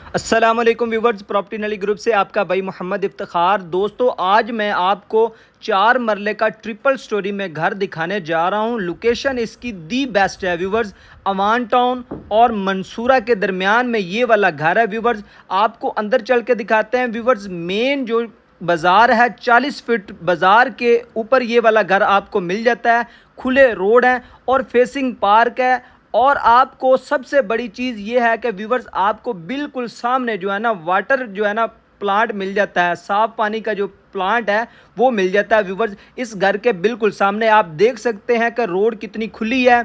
अस्सलामुअलैकुम viewers, property नली group से आपका भाई मोहम्मद इफ्तिखार। दोस्तों, आज मैं आपको 4 मरले का ट्रिपल स्टोरी में घर दिखाने जा रहा हूं। लोकेशन इसकी दी बेस्ट है व्यूवर्स। अमान टाउन और मंसूरा के दरमियान में ये वाला घर है व्यूवर्स। आपको अंदर चल के दिखाते हैं व्यूवर्स। मेन जो बाज़ार है, 40 फीट बाज़ार के ऊपर ये वाला घर आपको मिल जाता है। खुले रोड हैं और फेसिंग पार्क है। और आपको सबसे बड़ी चीज़ ये है कि व्यूवर्स, आपको बिल्कुल सामने जो है ना वाटर जो है ना प्लांट मिल जाता है। साफ़ पानी का जो प्लांट है वो मिल जाता है व्यूवर्स। इस घर के बिल्कुल सामने आप देख सकते हैं कि रोड कितनी खुली है।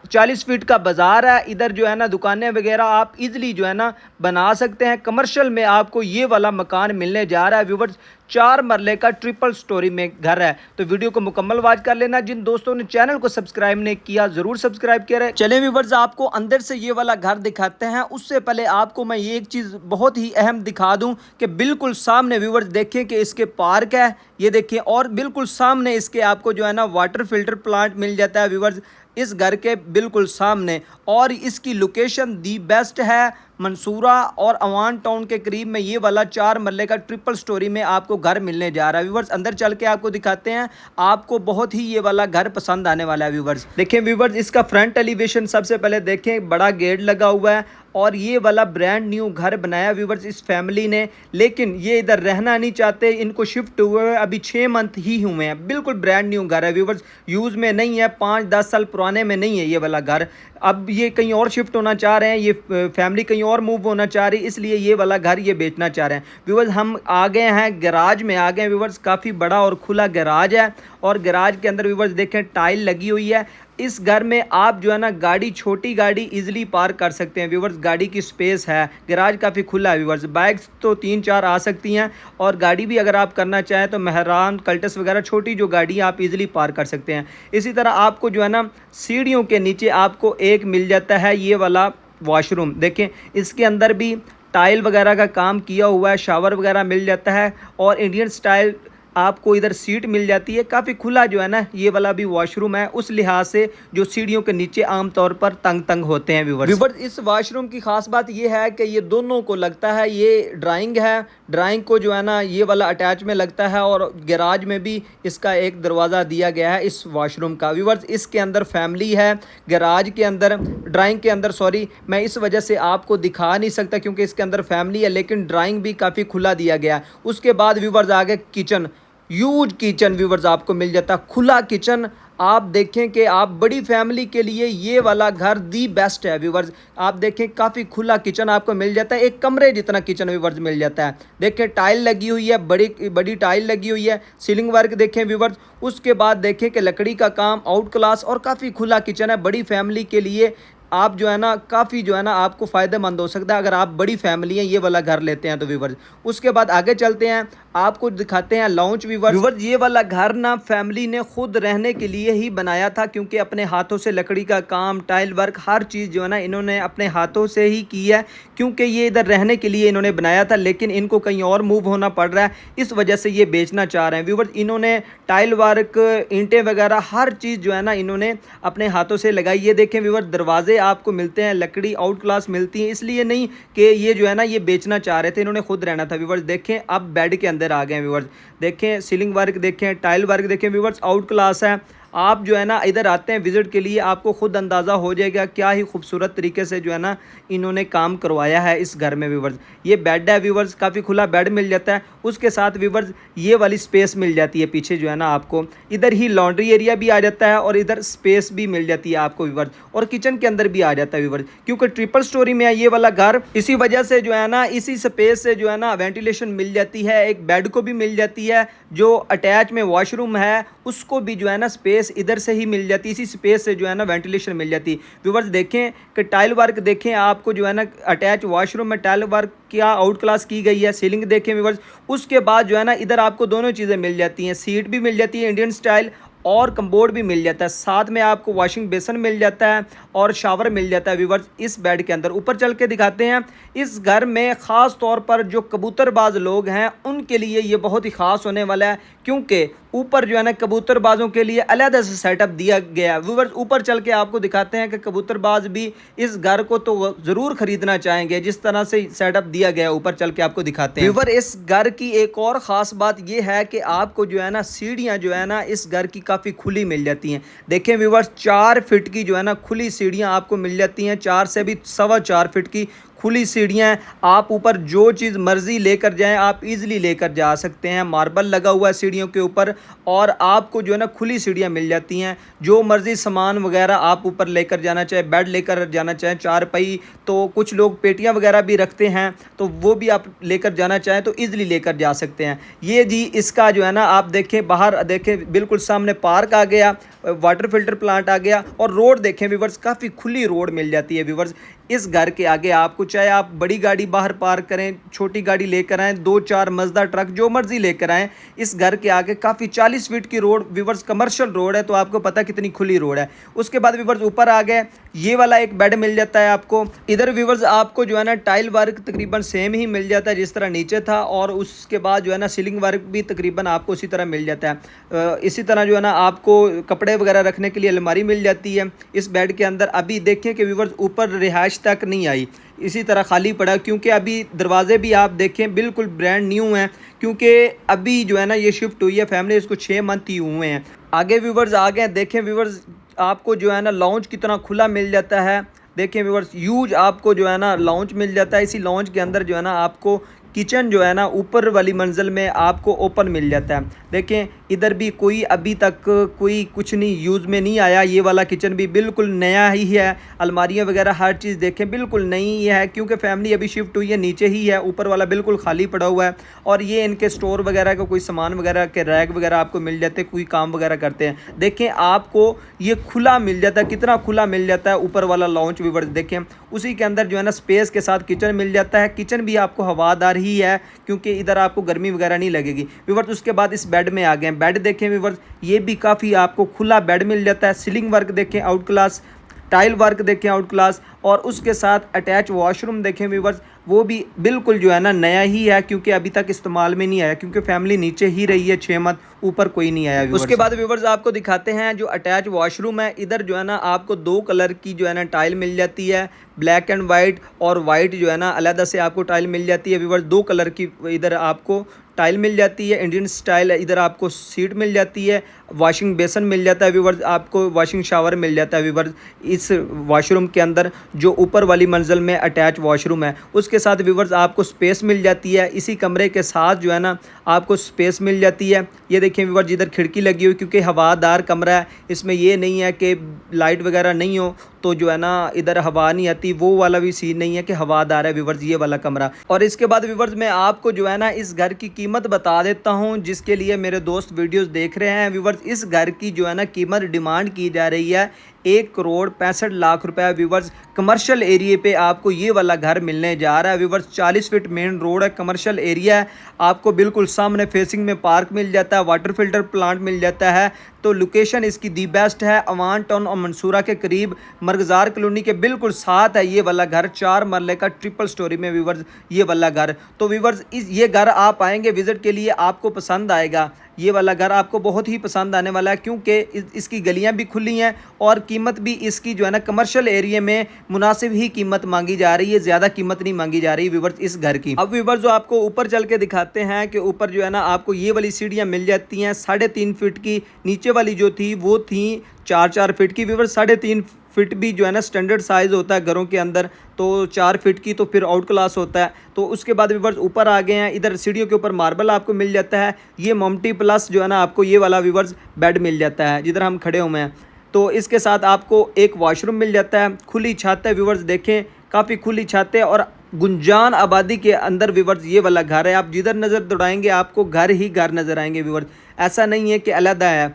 40 फीट का बाज़ार है। इधर जो है ना दुकानें वगैरह आप इजीली जो है ना बना सकते हैं। कमर्शियल में आपको ये वाला मकान मिलने जा रहा है व्यूवर्स। 4 मरले का ट्रिपल स्टोरी में घर है। तो वीडियो को मुकम्मल वॉच कर लेना। जिन दोस्तों ने चैनल को सब्सक्राइब नहीं किया ज़रूर सब्सक्राइब करें। चलें व्यूवर्स, आपको अंदर से ये वाला घर दिखाते हैं। उससे पहले आपको मैं ये एक चीज़ बहुत ही अहम दिखा दूं कि बिल्कुल सामने व्यूवर्स देखें कि इसके पार्क है, ये देखिए। और बिल्कुल सामने इसके आपको जो है ना वाटर फिल्टर प्लांट मिल जाता है व्यूवर्स इस घर के बिल्कुल सामने। और इसकी लोकेशन दी बेस्ट है। मंसूरा और अवान टाउन के करीब में ये वाला 4 मरले का ट्रिपल स्टोरी में आपको घर मिलने जा रहा है व्यूवर्स। अंदर चल के आपको दिखाते हैं। आपको बहुत ही ये वाला घर पसंद आने वाला है व्यूवर्स। देखें व्यूवर्स, इसका फ्रंट एलिवेशन सबसे पहले देखें। बड़ा गेट लगा हुआ है और ये वाला ब्रांड न्यू घर बनाया व्यूवर्स इस फैमिली ने। लेकिन ये इधर रहना नहीं चाहते, इनको शिफ्ट हुए अभी 6 मंथ ही हुए हैं। बिल्कुल ब्रांड न्यू घर है व्यूवर्स, यूज़ में नहीं है, 5-10 साल पुराने में नहीं है ये वाला घर। अब ये कहीं और शिफ्ट होना चाह रहे हैं, ये फैमिली कहीं और मूव होना चाह रही है, इसलिए ये वाला घर ये बेचना चाह रहे हैं व्यूवर्स। हम आ गए हैं गैराज में, आ गए व्यूवर्स। काफ़ी बड़ा और खुला गैराज है और गैराज के अंदर व्यूवर्स देखें टाइल लगी हुई है। इस घर में आप जो है ना गाड़ी, छोटी गाड़ी इजीली पार्क कर सकते हैं व्यूवर्स। गाड़ी की स्पेस है, गैराज काफ़ी खुला है व्यूवर्स। बाइक्स तो 3-4 आ सकती हैं और गाड़ी भी अगर आप करना चाहें तो मेहरान, कल्टस वगैरह छोटी जो गाड़ी आप इजीली पार्क कर सकते हैं। इसी तरह आपको जो है ना सीढ़ियों के नीचे आपको एक मिल जाता है ये वाला वॉशरूम। देखें इसके अंदर भी टाइल वगैरह का काम किया हुआ है, शावर वगैरह मिल जाता है और इंडियन स्टाइल आपको इधर सीट मिल जाती है। काफ़ी खुला जो है ना ये वाला भी वॉशरूम है, उस लिहाज से जो सीढ़ियों के नीचे आमतौर पर तंग तंग होते हैं व्यूवर्स। इस वॉशरूम की खास बात ये है कि ये दोनों को लगता है, ये ड्राइंग है, ड्राइंग को जो है ना ये वाला अटैच में लगता है और गैराज में भी इसका एक दरवाज़ा दिया गया है इस वॉशरूम का व्यूवर्स। इसके अंदर फैमिली है, गैराज के अंदर, ड्राइंग के अंदर सॉरी, मैं इस वजह से आपको दिखा नहीं सकता क्योंकि इसके अंदर फैमिली है, लेकिन ड्राइंग भी काफ़ी खुला दिया गया है। उसके बाद व्यूवर्स आगे किचन, ह्यूज किचन व्यूवर्स आपको मिल जाता है, खुला किचन। आप देखें कि आप बड़ी फैमिली के लिए ये वाला घर दी बेस्ट है व्यूवर्स। आप देखें काफ़ी खुला किचन आपको मिल जाता है, एक कमरे जितना किचन व्यूवर्स मिल जाता है। देखें टाइल लगी हुई है, बड़ी बड़ी टाइल लगी हुई है, सीलिंग वर्क देखें व्यूवर्स। उसके बाद देखें कि लकड़ी का काम आउट क्लास और काफ़ी खुला किचन है। बड़ी फैमिली के लिए आप जो है ना काफ़ी जो है ना आपको फ़ायदेमंद हो सकता है अगर आप बड़ी फैमिली हैं ये वाला घर लेते हैं तो व्यूवर्स। उसके बाद आगे चलते हैं, आपको दिखाते हैं लॉन्च व्यूवर्स। ये वाला घर ना फैमिली ने खुद रहने के लिए ही बनाया था क्योंकि अपने हाथों से लकड़ी का काम, टाइल वर्क, हर चीज़ जो है ना इन्होंने अपने हाथों से ही की है क्योंकि ये इधर रहने के लिए इन्होंने बनाया था। लेकिन इनको कहीं और मूव होना पड़ रहा है, इस वजह से ये बेचना चाह रहे हैं व्यूवर्स। इन्होंने टाइल वर्क, ईंटें वगैरह हर चीज़ जो है ना इन्होंने अपने हाथों से लगाई। ये देखें व्यूवर्स, दरवाजे आपको मिलते हैं, लकड़ी आउट क्लास मिलती है, इसलिए नहीं कि ये जो है ना ये बेचना चाह रहे थे, इन्होंने खुद रहना था व्यूवर्स। देखें अब बेड के अंदर आ गए हैं व्यूवर्स। देखें सीलिंग वर्क, देखें टाइल वर्क, देखें व्यूवर्स आउट क्लास है। आप जो है ना इधर आते हैं विजिट के लिए, आपको खुद अंदाज़ा हो जाएगा क्या ही खूबसूरत तरीके से जो है ना इन्होंने काम करवाया है इस घर में व्यूवर्स। ये बेड है व्यूवर्स, काफ़ी खुला बेड मिल जाता है। उसके साथ व्यूवर्स ये वाली स्पेस मिल जाती है पीछे जो है ना आपको, इधर ही लॉन्ड्री एरिया भी आ जाता है और इधर स्पेस भी मिल जाती है आपको व्यूवर्स। और किचन के अंदर भी आ जाता है व्यूवर्स क्योंकि ट्रिपल स्टोरी में है ये वाला घर, इसी वजह से जो है ना इसी स्पेस से जो है ना वेंटिलेशन मिल जाती है। एक बेड को भी मिल जाती है, जो अटैच में वॉशरूम है उसको भी जो है ना स्पेस इधर से ही मिल जाती है। इसी स्पेस से जो है ना वेंटिलेशन मिल जाती है व्यूवर्स। देखें कि टाइल वर्क देखें, आपको जो है ना अटैच वॉशरूम में टाइल वर्क क्या आउट क्लास की गई है। सीलिंग देखें व्यूवर्स। उसके बाद जो है ना इधर आपको दोनों चीज़ें मिल जाती हैं, सीट भी मिल जाती है इंडियन स्टाइल और कम्बोर्ड भी मिल जाता है। साथ में आपको वॉशिंग बेसन मिल जाता है और शावर मिल जाता है व्यूवर्स इस बेड के अंदर। ऊपर चल के दिखाते हैं। इस घर में ख़ास तौर पर जो कबूतरबाज लोग हैं उनके लिए ये बहुत ही ख़ास होने वाला है क्योंकि ऊपर जो है ना कबूतरबाजों के लिए अलग से सेटअप दिया गया है। व्यूवर्स ऊपर चल के आपको दिखाते हैं कि कबूतरबाज भी इस घर को तो ज़रूर ख़रीदना चाहेंगे, जिस तरह से सेटअप दिया गया है ऊपर चल के आपको दिखाते हैं। व्यूवर इस घर की एक और ख़ास बात यह है कि आपको जो है ना सीढ़ियाँ जो है ना इस घर की काफ़ी खुली मिल जाती हैं। देखें व्यूवर्स 4 फीट की जो है ना खुली सीढ़ियाँ आपको मिल जाती हैं, 4 से भी 4.25 फीट की खुली सीढ़ियाँ हैं। आप ऊपर जो चीज़ मर्ज़ी लेकर जाएं आप इजीली लेकर जा सकते हैं। मार्बल लगा हुआ है सीढ़ियों के ऊपर और आपको जो है ना खुली सीढ़ियाँ मिल जाती हैं। जो मर्ज़ी सामान वगैरह आप ऊपर लेकर जाना चाहें, बेड लेकर जाना चाहें, चारपाई, तो कुछ लोग पेटियाँ वगैरह भी रखते हैं तो वो भी आप लेकर जाना चाहें तो ईज़िली लेकर जा सकते हैं। ये जी इसका जो है ना आप देखें, बाहर देखें बिल्कुल सामने पार्क आ गया, वाटर फिल्टर प्लांट आ गया और रोड देखें व्यूवर्स काफ़ी खुली रोड मिल जाती है। व्यूवर्स इस घर के आगे आपको चाहे आप बड़ी गाड़ी बाहर पार्क करें, छोटी गाड़ी लेकर आएँ, 2-4 मजदा ट्रक जो मर्जी लेकर आएँ, इस घर के आगे काफ़ी 40 फीट की रोड व्यूवर्स कमर्शियल रोड है, तो आपको पता कितनी खुली रोड है। उसके बाद व्यूवर्स ऊपर आ गए, ये वाला एक बेड मिल जाता है आपको। इधर व्यूवर्स आपको जो है ना टाइल वर्क तकरीबन सेम ही मिल जाता है जिस तरह नीचे था, और उसके बाद जो है ना सीलिंग वर्क भी तकरीबन आपको उसी तरह मिल जाता है। इसी तरह जो है ना आपको कपड़े वगैरह रखने के लिए अलमारी मिल जाती है इस बेड के अंदर। अभी देखें कि व्यूवर्स ऊपर रिहाइश तक नहीं आई, इसी तरह खाली पड़ा, क्योंकि अभी दरवाजे भी आप देखें बिल्कुल ब्रांड न्यू हैं, क्योंकि अभी जो है ना ये शिफ्ट हुई है फैमिली, इसको 6 मंथ ही हुए हैं। आगे व्यूवर्स आ गए, देखें व्यूवर्स आपको जो है ना लॉन्च कितना खुला मिल जाता है। देखें व्यूवर्स यूज आपको जो है ना लॉन्च मिल जाता है। इसी लॉन्च के अंदर जो है ना आपको किचन जो है ना ऊपर वाली मंजिल में आपको ओपन मिल जाता है। देखें इधर भी कोई अभी तक कोई कुछ नहीं यूज़ में नहीं आया, ये वाला किचन भी बिल्कुल नया ही है। अलमारियाँ वगैरह हर चीज़ देखें बिल्कुल नई है, क्योंकि फैमिली अभी शिफ्ट हुई है, नीचे ही है, ऊपर वाला बिल्कुल खाली पड़ा हुआ है। और ये इनके स्टोर वगैरह का कोई सामान वगैरह के रैक वगैरह आपको मिल जाते हैं, कोई काम वगैरह करते हैं। देखें आपको ये खुला मिल जाता है, कितना खुला मिल जाता है ऊपर वाला लॉन्च व्यूवर्स। देखें उसी के अंदर जो है ना स्पेस के साथ किचन मिल जाता है। किचन भी आपको हवादार ही है, क्योंकि इधर आपको गर्मी वगैरह नहीं लगेगी व्यूवर्स। उसके बाद इस बेड में आ गए, बेड देखें व्यूवर्स ये भी काफ़ी आपको खुला बेड मिल जाता है। सीलिंग वर्क देखें आउट क्लास, टाइल वर्क देखें आउट क्लास, और उसके साथ अटैच वॉशरूम देखें व्यूवर्स वो भी बिल्कुल जो है ना नया ही है, क्योंकि अभी तक इस्तेमाल में नहीं आया, क्योंकि फैमिली नीचे ही रही है 6 मंथ, ऊपर कोई नहीं आया व्यूवर्स। उसके बाद व्यूवर्स आपको दिखाते हैं जो अटैच वॉशरूम है। इधर जो है ना आपको 2 कलर की जो है ना टाइल मिल जाती है, ब्लैक एंड वाइट, और वाइट जो है ना अलग से आपको टाइल मिल जाती है व्यूवर्स। 2 कलर की इधर आपको टाइल मिल जाती है, इंडियन स्टाइल। इधर आपको सीट मिल जाती है, वॉशिंग बेसन मिल जाता है व्यूवर्स, आपको वॉशिंग शावर मिल जाता है व्यूवर्स इस वॉशरूम के अंदर, जो ऊपर वाली मंजिल में अटैच वॉशरूम है। उसके साथ व्यूवर्स आपको स्पेस मिल जाती है, इसी कमरे के साथ जो है ना आपको स्पेस मिल जाती है। ये देखें व्यूवर्स इधर खिड़की लगी हुई, क्योंकि हवादार कमरा है, इसमें ये नहीं है कि लाइट वगैरह नहीं हो तो जो है ना इधर हवा नहीं आती, वो वाला भी सीन नहीं है कि हवादार है व्यूवर्स ये वाला कमरा। और इसके बाद व्यूवर्स मैं आपको जो है ना इस घर की कीमत बता देता हूँ, जिसके लिए मेरे दोस्त वीडियोस देख रहे हैं व्यूवर्स। इस घर की जो है ना कीमत डिमांड की जा रही है 1,65,00,000 रुपये व्यूवर्स। कमर्शियल एरिया पे आपको ये वाला घर मिलने जा रहा है व्यूवर्स। 40 फीट मेन रोड है, कमर्शियल एरिया है, आपको बिल्कुल सामने फेसिंग में पार्क मिल जाता है, वाटर फिल्टर प्लांट मिल जाता है। तो लोकेशन इसकी दी बेस्ट है, अवान टाउन और मंसूरा के करीब, मरगजार कॉलोनी के बिल्कुल साथ है ये वाला घर। 4 मरले का ट्रिपल स्टोरी में व्यूवर्स ये वाला घर। तो व्यूवर्स ये घर आप आएंगे विजिट के लिए, आपको पसंद आएगा। ये वाला घर आपको बहुत ही पसंद आने वाला है, क्योंकि इसकी गलियां भी खुली हैं और कीमत भी इसकी जो है ना कमर्शियल एरिया में मुनासिब ही कीमत मांगी जा रही है, ज़्यादा कीमत नहीं मांगी जा रही व्यूवर्स इस घर की। अब व्यूवर्स जो आपको ऊपर चल के दिखाते हैं कि ऊपर जो है ना आपको ये वाली सीढ़ियाँ मिल जाती हैं 3.5 फीट की। नीचे वाली जो थी वो थी 4-4 फीट की व्यूवर्स। 3.5 फीट भी जो है ना स्टैंडर्ड साइज़ होता है घरों के अंदर, तो 4 फीट की तो फिर आउट क्लास होता है। तो उसके बाद व्यूवर्स ऊपर आ गए हैं, इधर सीढ़ियों के ऊपर मार्बल आपको मिल जाता है। ये ममटी प्लस जो है ना आपको ये वाला व्यूवर्स बेड मिल जाता है जिधर हम खड़े हुए हैं। तो इसके साथ आपको एक वॉशरूम मिल जाता है, खुली छत है व्यूवर्स। देखें काफ़ी खुली छत है और गुंजान आबादी के अंदर व्यूवर्स ये वाला घर है। आप जिधर नज़र दौड़ाएंगे आपको घर ही घर नज़र आएंगे व्यूवर्स, ऐसा नहीं है कि अलग है।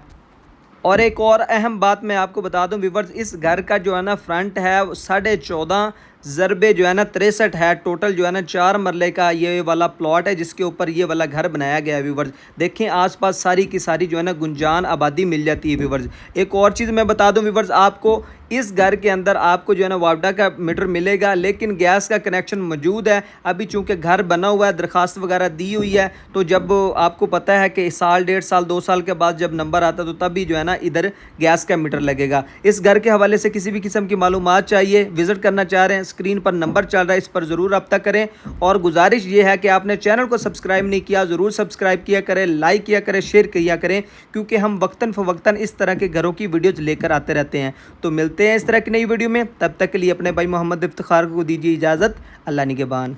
और एक और अहम बात मैं आपको बता दूं व्यूवर्स, इस घर का जो है ना फ्रंट है 14.5 ज़रबे जो है ना 63 है। टोटल जो है ना 4 मरले का ये वाला प्लॉट है जिसके ऊपर ये वाला घर बनाया गया है व्यूवर्स। देखें आसपास सारी की सारी जो है ना गुंजान आबादी मिल जाती है व्यूवर्स। एक और चीज़ मैं बता दूं व्यूवर्स आपको, इस घर के अंदर आपको जो है ना वापडा का मीटर मिलेगा, लेकिन गैस का कनेक्शन मौजूद है। अभी चूंकि घर बना हुआ है, दरखास्त वगैरह दी हुई है, तो जब आपको पता है कि साल 1.5 साल 2 साल के बाद जब नंबर आता है तो तभी जो है ना इधर गैस का मीटर लगेगा। इस घर के हवाले से किसी भी किस्म की मालूमात चाहिए, विजिट करना चाह रहे हैं, स्क्रीन पर नंबर चल रहा है, इस पर ज़रूर रब्ता करें। और गुजारिश ये है कि आपने चैनल को सब्सक्राइब नहीं किया, ज़रूर सब्सक्राइब किया करें, लाइक किया करें, शेयर किया करें, क्योंकि हम वक्तन फ़वक्तन इस तरह के घरों की वीडियोज़ लेकर आते रहते हैं। तो मिलते हैं इस तरह की नई वीडियो में, तब तक के लिए अपने भाई मोहम्मद इफ्तिखार को दीजिए इजाज़त। अल्लाह निगहबान।